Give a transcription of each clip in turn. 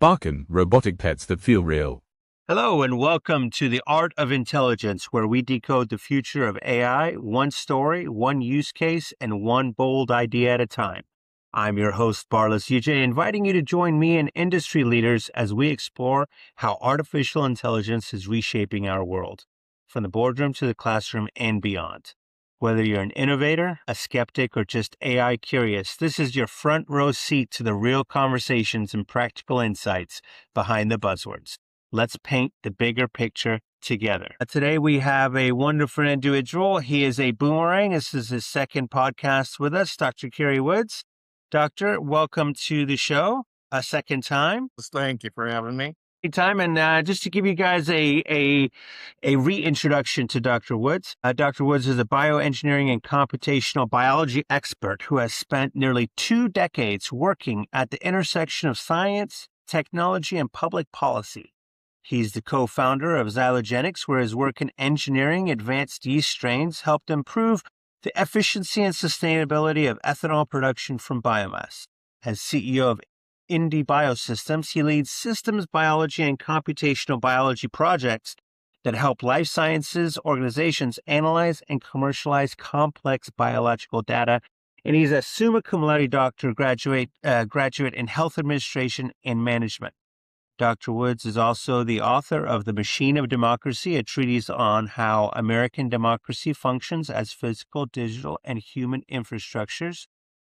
Barkin, robotic pets that feel real. Hello, and welcome to The Art of Intelligence, where we decode the future of AI, one story, one use case, and one bold idea at a time. I'm your host, Barlas UJ, inviting you to join me and industry leaders as we explore how artificial intelligence is reshaping our world, from the boardroom to the classroom and beyond. Whether you're an innovator, a skeptic, or just AI curious, this is your front row seat to the real conversations and practical insights behind the buzzwords. Let's paint the bigger picture together. Today, we have a wonderful individual. He is a boomerang. This is his second podcast with us, Dr. Kerry Woods. Doctor, welcome to the show a second time. Thank you for having me. Time. And just to give you guys a reintroduction to Dr. Woods. Dr. Woods is a bioengineering and computational biology expert who has spent nearly 2 decades working at the intersection of science, technology, and public policy. He's the co-founder of Xylogenics, where his work in engineering advanced yeast strains helped improve the efficiency and sustainability of ethanol production from biomass. As CEO of Indie Biosystems, he leads systems biology and computational biology projects that help life sciences organizations analyze and commercialize complex biological data. And he's a summa cum laude doctor graduate in health administration and management. Dr. Woods is also the author of The Machine of Democracy, a treatise on how American democracy functions as physical, digital, and human infrastructures.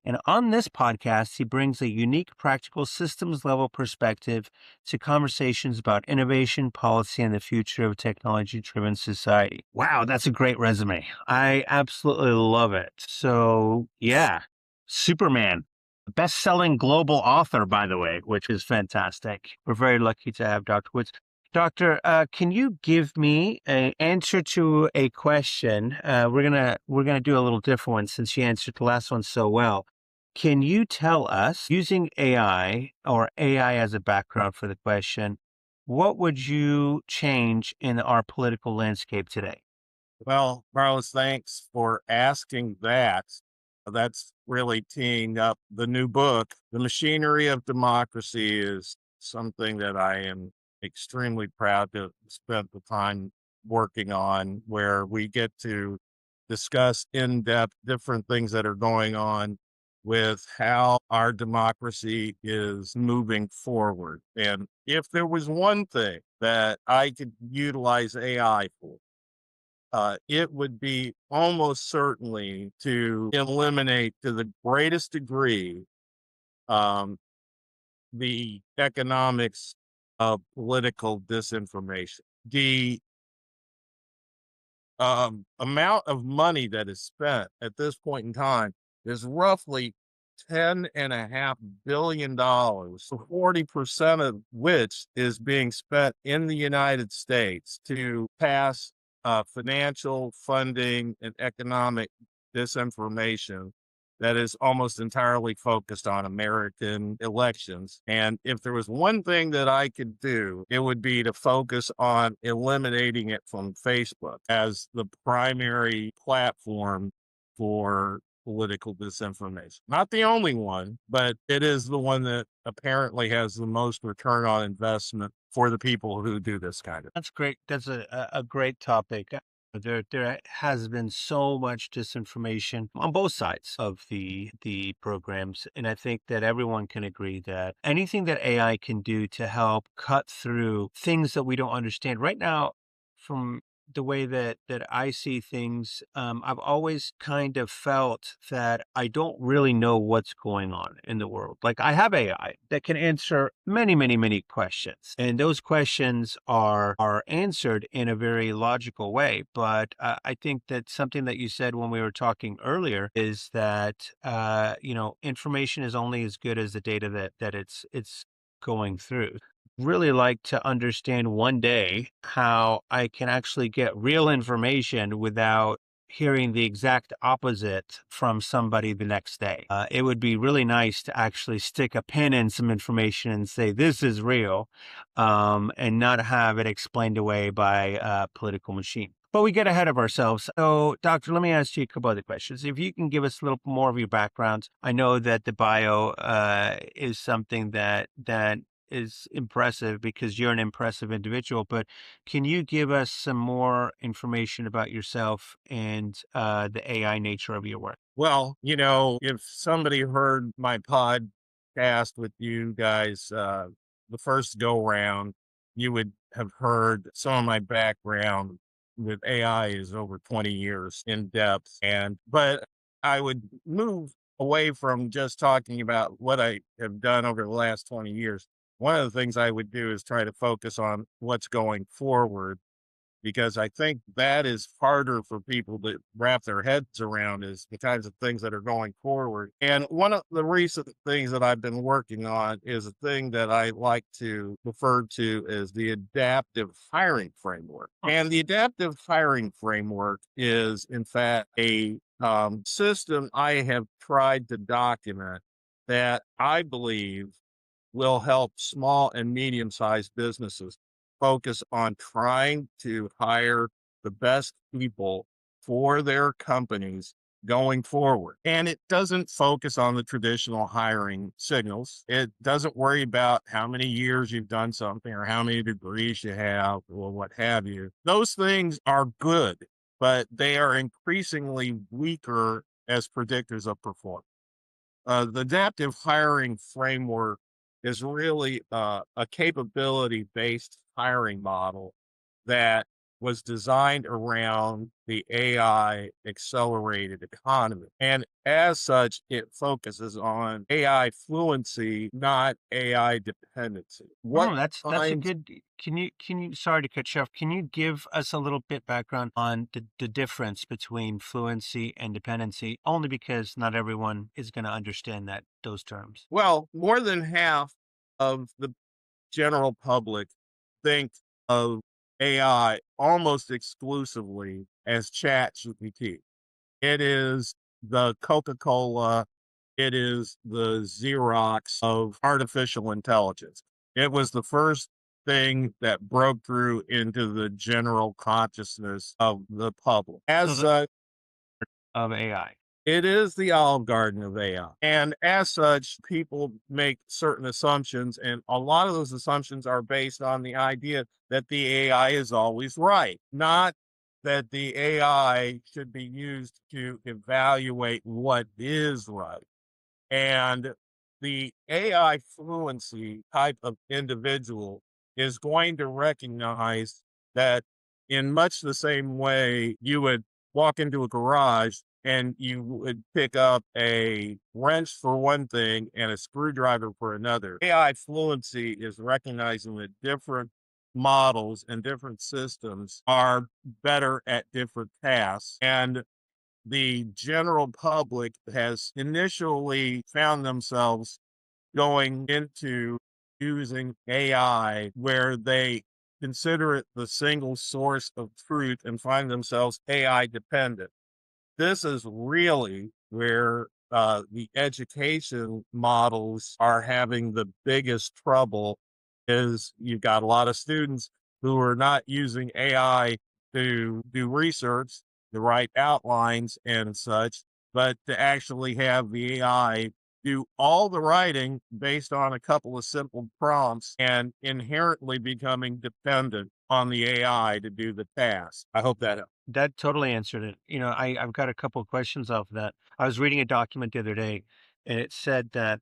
And on this podcast, he brings a unique practical systems-level perspective to conversations about innovation, policy, and the future of technology-driven society. Wow, that's a great resume. I absolutely love it. So, yeah, Superman. Best-selling global author, by the way, which is fantastic. We're very lucky to have Dr. Woods. Doctor, can you give me an answer to a question? We're gonna do a little different one since you answered the last one so well. Can you tell us, using AI or AI as a background for the question, what would you change in our political landscape today? Well, Carlos, thanks for asking that. That's really teeing up the new book. The Machinery of Democracy is something that I am extremely proud to spend the time working on, where we get to discuss in depth different things that are going on with how our democracy is moving forward. And if there was one thing that I could utilize AI for, it would be almost certainly to eliminate to the greatest degree the economics of political disinformation. The amount of money that is spent at this point in time is roughly $10.5 billion, 40% of which is being spent in the United States to pass financial funding and economic disinformation that is almost entirely focused on American elections. And if there was one thing that I could do, it would be to focus on eliminating it from Facebook as the primary platform for political disinformation. Not the only one, but it is the one that apparently has the most return on investment for the people who do this kind of. That's great. That's a great topic. There has been so much disinformation on both sides of the programs, and I think that everyone can agree that anything that AI can do to help cut through things that we don't understand right now, from the way that I see things, I've always kind of felt that I don't really know what's going on in the world. Like, I have AI that can answer many, many, many questions, and those questions are answered in a very logical way. But I think that something that you said when we were talking earlier is that information is only as good as the data that it's going through. Really like to understand one day how I can actually get real information without hearing the exact opposite from somebody the next day. It would be really nice to actually stick a pin in some information and say, this is real, and not have it explained away by a political machine. But we get ahead of ourselves. So, Doctor, let me ask you a couple other questions. If you can give us a little more of your background. I know that the bio is something that is impressive because you're an impressive individual. But can you give us some more information about yourself and the AI nature of your work? Well, if somebody heard my podcast with you guys, the first go round, you would have heard some of my background with AI is over 20 years in depth. But I would move away from just talking about what I have done over the last 20 years. One of the things I would do is try to focus on what's going forward, because I think that is harder for people to wrap their heads around, is the kinds of things that are going forward. And one of the recent things that I've been working on is a thing that I like to refer to as the adaptive hiring framework. And the adaptive hiring framework is, in fact, a system I have tried to document that I believe will help small and medium sized businesses focus on trying to hire the best people for their companies going forward. And it doesn't focus on the traditional hiring signals. It doesn't worry about how many years you've done something or how many degrees you have or what have you. Those things are good, but they are increasingly weaker as predictors of performance. The adaptive hiring framework is really a capability based hiring model that was designed around the AI accelerated economy. And as such, it focuses on AI fluency, not AI dependency. What Oh, that's a kinds good. Can you sorry to cut you off. Can you give us a little bit background on the difference between fluency and dependency? Only because not everyone is going to understand those terms. Well, more than half of the general public think of AI almost exclusively as chat GPT. It is the Coca-Cola, it is the Xerox of artificial intelligence. It was the first thing that broke through into the general consciousness of the public. So As the such, of AI. it is the Olive Garden of AI. And as such, people make certain assumptions, and a lot of those assumptions are based on the idea that the AI is always right, not that the AI should be used to evaluate what is right. And the AI fluency type of individual is going to recognize that, in much the same way you would walk into a garage and you would pick up a wrench for one thing and a screwdriver for another. AI fluency is recognizing that different models and different systems are better at different tasks. And the general public has initially found themselves going into using AI where they consider it the single source of truth and find themselves AI dependent. This is really where the education models are having the biggest trouble, is you've got a lot of students who are not using AI to do research, to write outlines and such, but to actually have the AI do all the writing based on a couple of simple prompts and inherently becoming dependent on the AI to do the task. I hope that helps. That totally answered it. I've got a couple of questions off that. I was reading a document the other day, and it said that,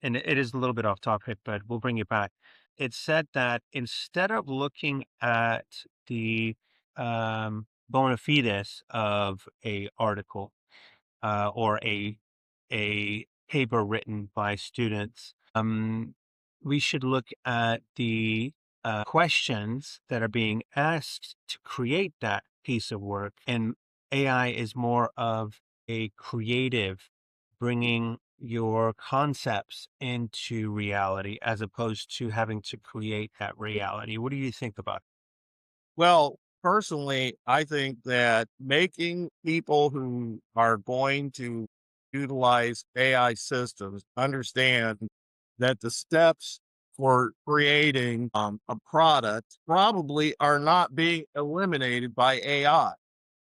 and it is a little bit off topic, but we'll bring it back. It said that instead of looking at the bona fides of a article or a paper written by students, we should look at the questions that are being asked to create that piece of work. And AI is more of a creative, bringing your concepts into reality as opposed to having to create that reality. What do you think about Well, personally, I think that making people who are going to utilize AI systems understand that the steps for creating a product probably are not being eliminated by AI,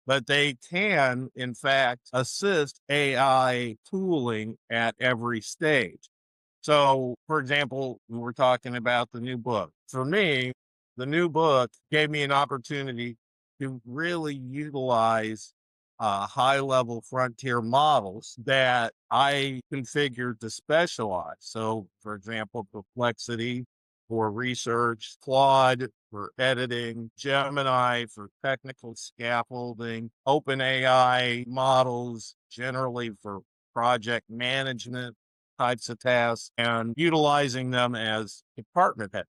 but they can, in fact, assist AI tooling at every stage. So, for example, we were talking about the new book. For me, the new book gave me an opportunity to really utilize high level frontier models that I configured to specialize. So, for example, Perplexity for research, Claude for editing, Gemini for technical scaffolding, OpenAI models generally for project management types of tasks, and utilizing them as department head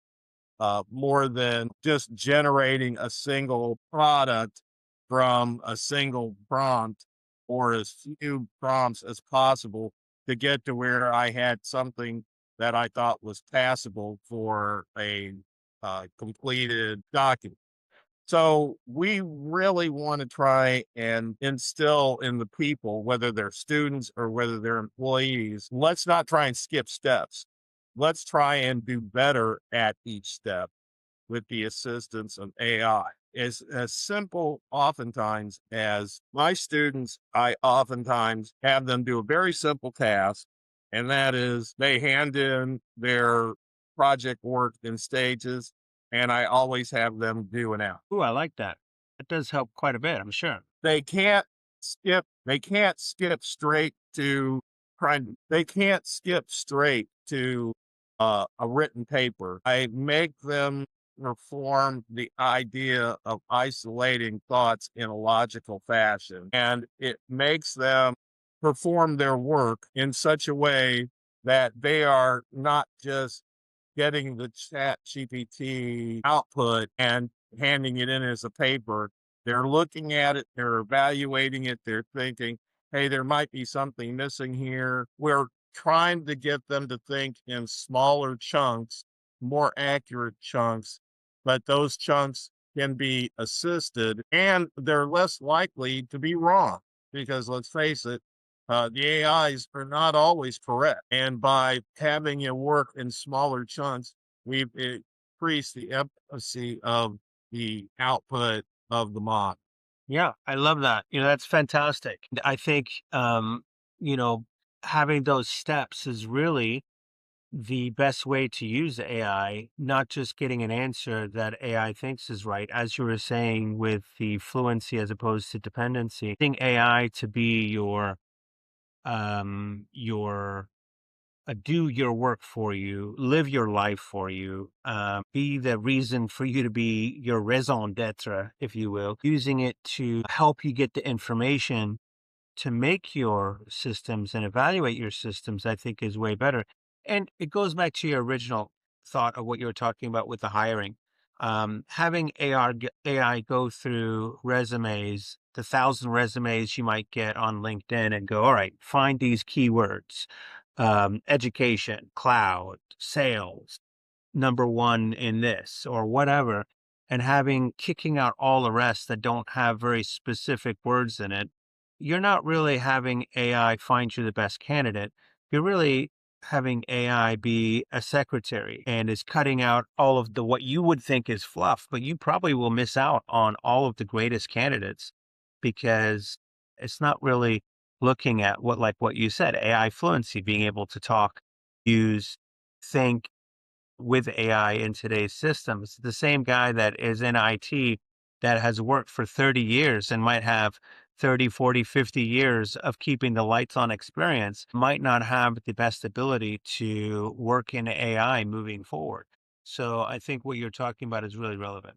more than just generating a single product from a single prompt or as few prompts as possible to get to where I had something that I thought was passable for a completed document. So we really want to try and instill in the people, whether they're students or whether they're employees, let's not try and skip steps. Let's try and do better at each step with the assistance of AI. It's as simple oftentimes as my students, I oftentimes have them do a very simple task, and that is they hand in their project work in stages, and I always have them do an out. Ooh, I like that. That does help quite a bit, I'm sure. They can't skip straight to they can't skip straight to a written paper. I make them perform the idea of isolating thoughts in a logical fashion, and it makes them perform their work in such a way that they are not just getting the chat GPT output and handing it in as a paper. They're looking at it, they're evaluating it, they're thinking, hey, there might be something missing here. We're trying to get them to think in smaller chunks, more accurate chunks, but those chunks can be assisted and they're less likely to be wrong because let's face it, the AIs are not always correct. And by having it work in smaller chunks, we've increased the efficacy of the output of the model. Yeah, I love that. That's fantastic. I think, you know, having those steps is really the best way to use AI, not just getting an answer that AI thinks is right. As you were saying with the fluency as opposed to dependency, getting AI to be your do your work for you, live your life for you, be the reason for you to be your raison d'etre, if you will, using it to help you get the information to make your systems and evaluate your systems, I think is way better. And it goes back to your original thought of what you were talking about with the hiring. Having AI go through resumes, the 1,000 resumes you might get on LinkedIn and go, all right, find these keywords, education, cloud, sales, number one in this or whatever, and having kicking out all the rest that don't have very specific words in it, you're not really having AI find you the best candidate. You're really having AI be a secretary and is cutting out all of the what you would think is fluff, but you probably will miss out on all of the greatest candidates because it's not really looking at what you said, AI fluency, being able to talk, use, think, with AI in today's systems. The same guy that is in IT that has worked for 30 years and might have 30, 40, 50 years of keeping the lights on experience might not have the best ability to work in AI moving forward. So I think what you're talking about is really relevant.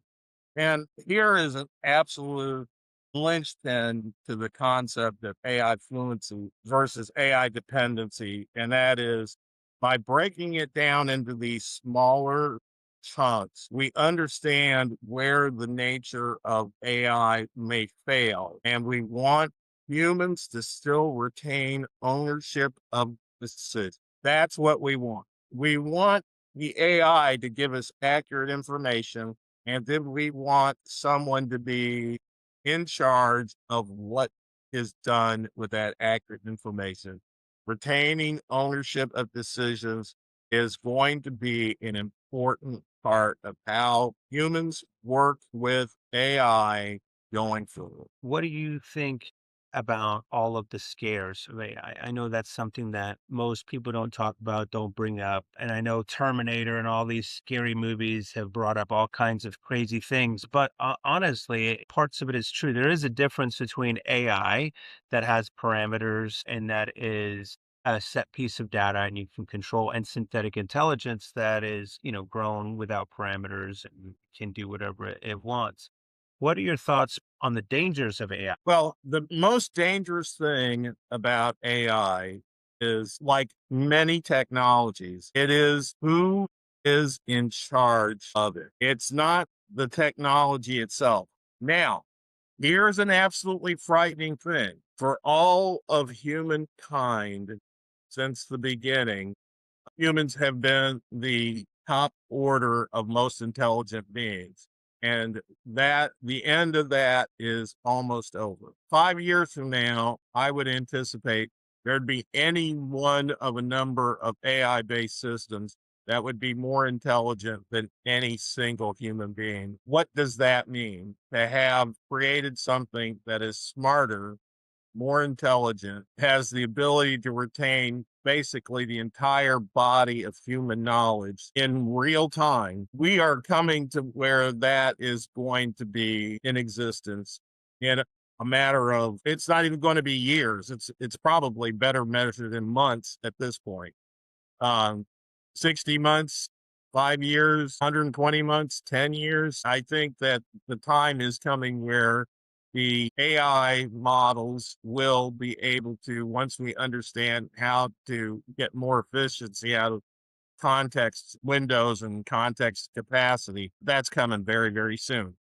And here is an absolute linchpin to the concept of AI fluency versus AI dependency. And that is by breaking it down into these smaller chunks, we understand where the nature of AI may fail. And we want humans to still retain ownership of the decision. That's what we want. We want the AI to give us accurate information, and then we want someone to be in charge of what is done with that accurate information. Retaining ownership of decisions is going to be an important part of how humans work with AI going forward. What do you think? about all of the scares of AI. I know that's something that most people don't talk about, don't bring up. And I know Terminator and all these scary movies have brought up all kinds of crazy things. But honestly, parts of it is true. There is a difference between AI that has parameters and that is a set piece of data and you can control, and synthetic intelligence that is, grown without parameters and can do whatever it wants. What are your thoughts on the dangers of AI? Well, the most dangerous thing about AI is, like many technologies, it is who is in charge of it. It's not the technology itself. Now, here's an absolutely frightening thing for all of humankind since the beginning. Humans have been the top order of most intelligent beings. And that the end of that is almost over. 5 years from now, I would anticipate there'd be any one of a number of AI based systems that would be more intelligent than any single human being. What does that mean? To have created something that is smarter, more intelligent, has the ability to retain basically the entire body of human knowledge in real time. We are coming to where that is going to be in existence in a matter of, it's not even going to be years. It's probably better measured in months at this point. um, 60 months, 5 years, 120 months, 10 years. I think that the time is coming where the AI models will be able to, once we understand how to get more efficiency out of context windows and context capacity, that's coming very, very soon.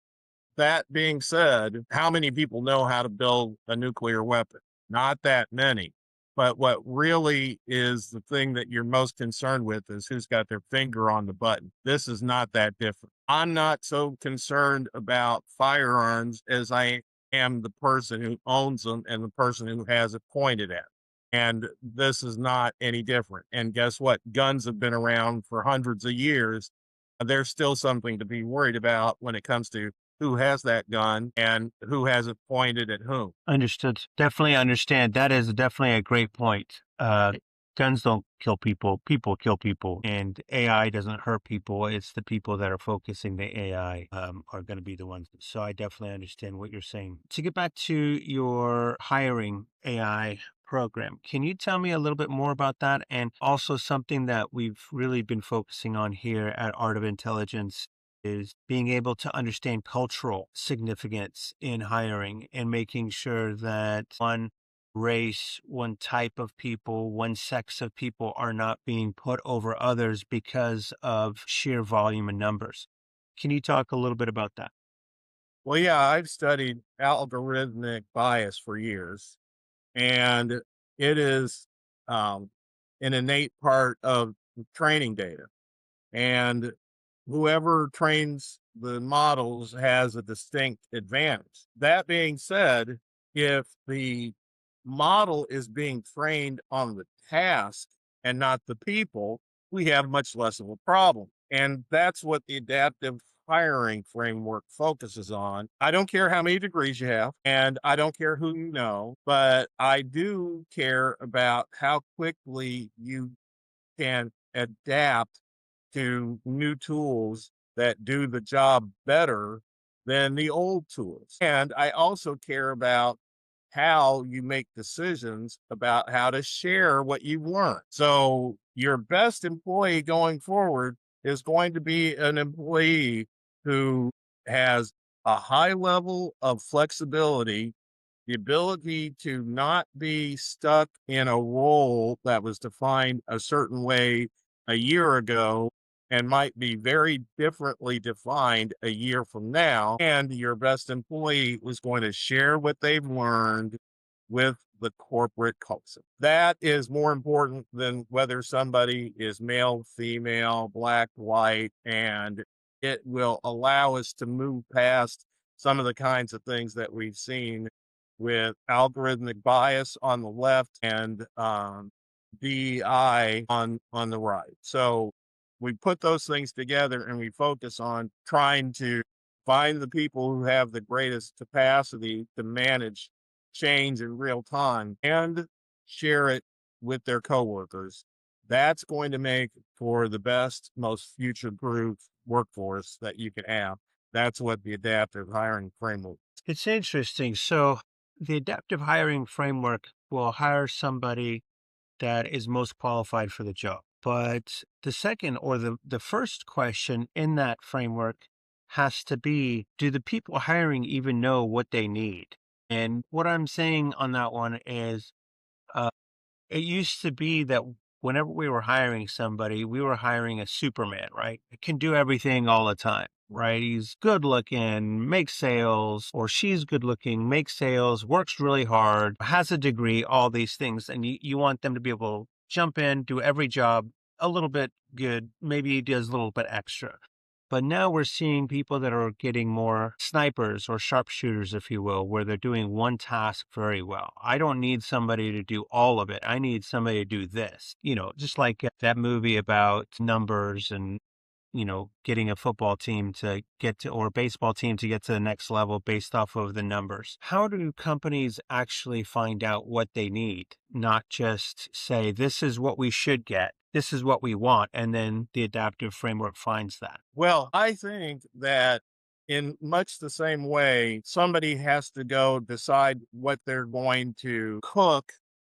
That being said, how many people know how to build a nuclear weapon? Not that many. But what really is the thing that you're most concerned with is who's got their finger on the button. This is not that different. I'm not so concerned about firearms as I am the person who owns them and the person who has it pointed at. And this is not any different. And guess what? Guns have been around for hundreds of years. There's still something to be worried about when it comes to who has that gun and who has it pointed at whom. Understood. Definitely understand. That is definitely a great point. Guns don't kill people. People kill people. And AI doesn't hurt people. It's the people that are focusing the AI are going to be the ones. So I definitely understand what you're saying. To get back to your hiring AI program, can you tell me a little bit more about that? And also something that we've really been focusing on here at Art of Intelligence is being able to understand cultural significance in hiring and making sure that one race, one type of people, one sex of people are not being put over others because of sheer volume and numbers. Can you talk a little bit about that? Well, yeah, I've studied algorithmic bias for years, and it is um, an innate part of training data. And whoever trains the models has a distinct advantage. That being said, if the model is being trained on the task and not the people, we have much less of a problem. And that's what the adaptive hiring framework focuses on. I don't care how many degrees you have, and I don't care who you know, but I do care about how quickly you can adapt to new tools that do the job better than the old tools. And I also care about how you make decisions about how to share what you've learned. So your best employee going forward is going to be an employee who has a high level of flexibility, the ability to not be stuck in a role that was defined a certain way a year ago and might be very differently defined a year from now. And your best employee was going to share what they've learned with the corporate culture. That is more important than whether somebody is male, female, black, white, and it will allow us to move past some of the kinds of things that we've seen with algorithmic bias on the left and DEI on the right. So we put those things together and we focus on trying to find the people who have the greatest capacity to manage change in real time and share it with their coworkers. That's going to make for the best, most future-proof workforce that you can have. That's what the adaptive hiring framework. It's interesting. So the adaptive hiring framework will hire somebody that is most qualified for the job. But the second or the first question in that framework has to be, do the people hiring even know what they need? And what I'm saying on that one is, uh, it used to be that whenever we were hiring somebody, we were hiring a Superman, right? It can do everything all the time, right? He's good looking, makes sales, or she's good looking, makes sales, works really hard, has a degree, all these things. And you want them to be able to jump in, do every job a little bit good, maybe he does a little bit extra. But now we're seeing people that are getting more snipers or sharpshooters, if you will, where they're doing one task very well. I don't need somebody to do all of it. I need somebody to do this, just like that movie about numbers and, getting a football team to get to, or a baseball team to get to the next level based off of the numbers. How do companies actually find out what they need? Not just say, this is what we should get, this is what we want, and then the adaptive framework finds that. Well, I think that in much the same way, somebody has to go decide what they're going to cook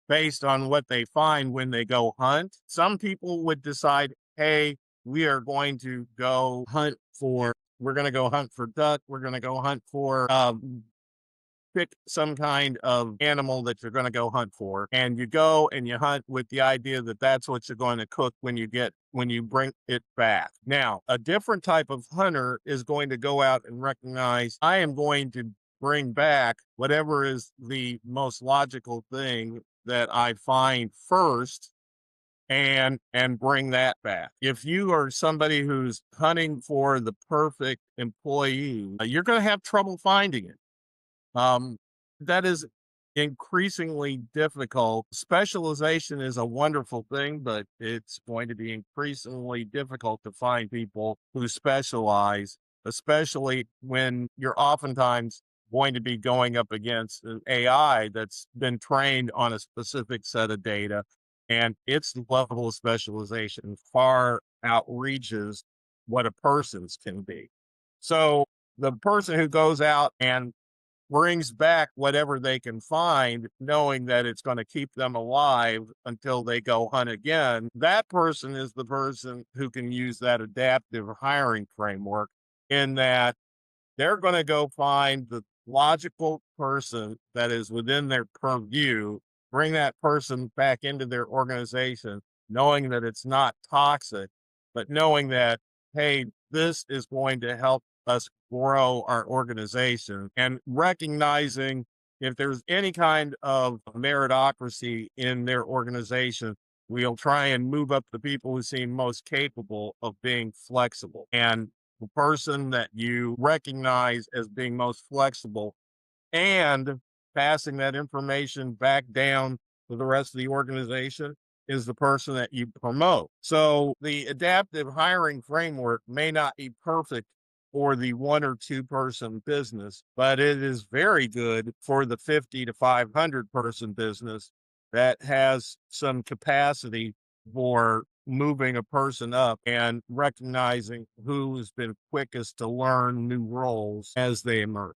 based on what they find when they go hunt. Some people would decide, hey, we are going to go hunt for, we're going to go hunt for duck. We're going to go hunt for pick some kind of animal that you're going to go hunt for, and you go and you hunt with the idea that that's what you're going to cook when you bring it back. Now, a different type of hunter is going to go out and recognize, I am going to bring back whatever is the most logical thing that I find first, and bring that back. If you are somebody who's hunting for the perfect employee, you're going to have trouble finding it. um, that is increasingly difficult. Specialization is a wonderful thing, but it's going to be increasingly difficult to find people who specialize, especially when you're oftentimes going to be going up against an AI that's been trained on a specific set of data, and its level of specialization far outreaches what a person's can be. So the person who goes out and brings back whatever they can find, knowing that it's going to keep them alive until they go hunt again. That person is the person who can use that adaptive hiring framework, in that they're going to go find the logical person that is within their purview, bring that person back into their organization, knowing that it's not toxic, but knowing that, hey, this is going to help us grow our organization, and recognizing if there's any kind of meritocracy in their organization, we'll try and move up the people who seem most capable of being flexible. And the person that you recognize as being most flexible, and passing that information back down to the rest of the organization, is the person that you promote. So the adaptive hiring framework may not be perfect for the one or two person business, but it is very good for the 50 to 500 person business that has some capacity for moving a person up and recognizing who's been quickest to learn new roles as they emerge.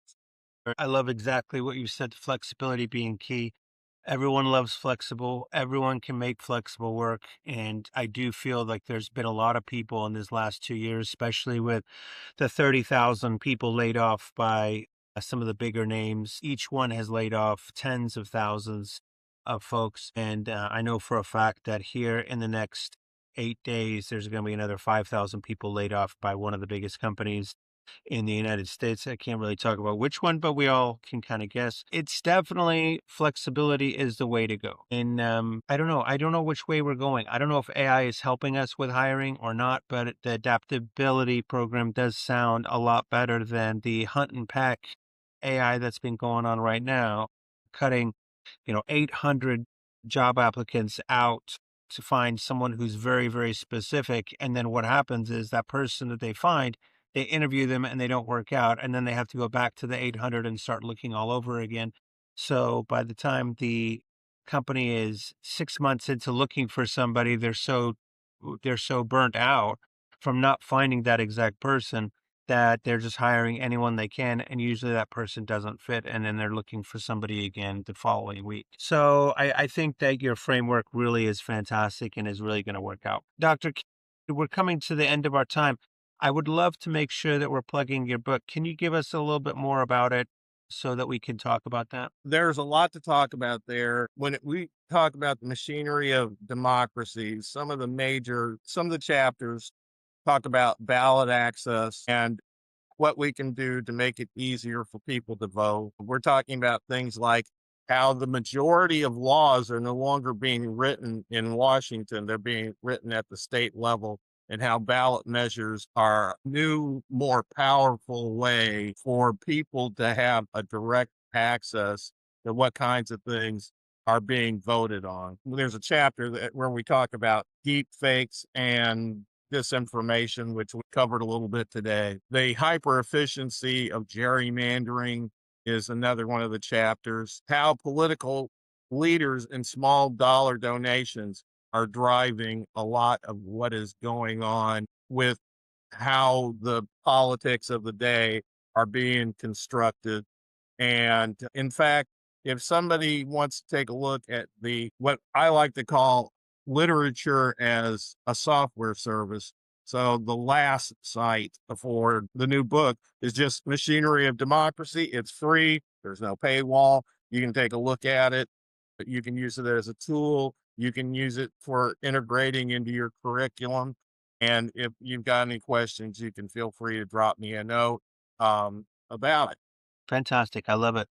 I love exactly what you said, flexibility being key. Everyone loves flexible. Everyone can make flexible work. And I do feel like there's been a lot of people in this last 2 years, especially with the 30,000 people laid off by some of the bigger names. Each one has laid off tens of thousands of folks. And I know for a fact that here in the next 8 days, there's going to be another 5,000 people laid off by one of the biggest companies in the United States. I can't really talk about which one, but we all can kind of guess. It's definitely flexibility is the way to go. And I don't know. I don't know which way we're going. I don't know if AI is helping us with hiring or not, but the adaptability program does sound a lot better than the hunt and peck AI that's been going on right now, cutting 800 job applicants out to find someone who's very, very specific. And then what happens is that person that they find, they interview them and they don't work out. And then they have to go back to the 800 and start looking all over again. So by the time the company is 6 months into looking for somebody, they're so burnt out from not finding that exact person that they're just hiring anyone they can, and usually that person doesn't fit, and then they're looking for somebody again the following week. So I think that your framework really is fantastic and is really going to work out. Dr. We're coming to the end of our time. I would love to make sure that we're plugging your book. Can you give us a little bit more about it so that we can talk about that? There's a lot to talk about there. We talk about the machinery of democracy, some of the chapters talk about ballot access and what we can do to make it easier for people to vote. We're talking about things like how the majority of laws are no longer being written in Washington, they're being written at the state level, and how ballot measures are a new, more powerful way for people to have a direct access to what kinds of things are being voted on. There's a chapter where we talk about deep fakes and disinformation, which we covered a little bit today. The hyper efficiency of gerrymandering is another one of the chapters. How political leaders and small dollar donations are driving a lot of what is going on with how the politics of the day are being constructed. And in fact, if somebody wants to take a look at what I like to call literature as a software service, so the last site for the new book is just Machinery of Democracy. It's free. There's no paywall. You can take a look at it. But you can use it as a tool. You can use it for integrating into your curriculum. And if you've got any questions, you can feel free to drop me a note about it. Fantastic. I love it.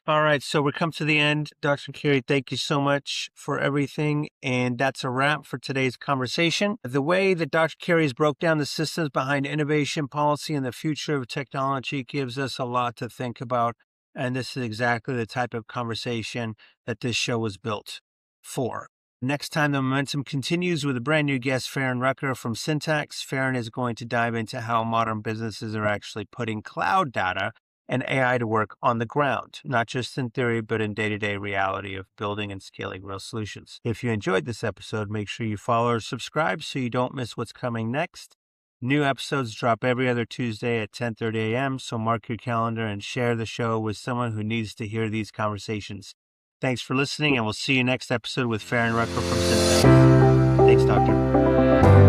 All right, so we come to the end. Dr. Cary, thank you so much for everything. And that's a wrap for today's conversation. The way that Dr. Cary has broke down the systems behind innovation, policy, and the future of technology gives us a lot to think about. And this is exactly the type of conversation that this show was built for. Next time, the momentum continues with a brand new guest, Farron Rucker from Syntax. Farron is going to dive into how modern businesses are actually putting cloud data and AI to work on the ground, not just in theory, but in day-to-day reality of building and scaling real solutions. If you enjoyed this episode, make sure you follow or subscribe so you don't miss what's coming next. New episodes drop every other Tuesday at 10:30 a.m., so mark your calendar and share the show with someone who needs to hear these conversations. Thanks for listening, and we'll see you next episode with Farron Rucker from Syntax. Thanks, Doctor.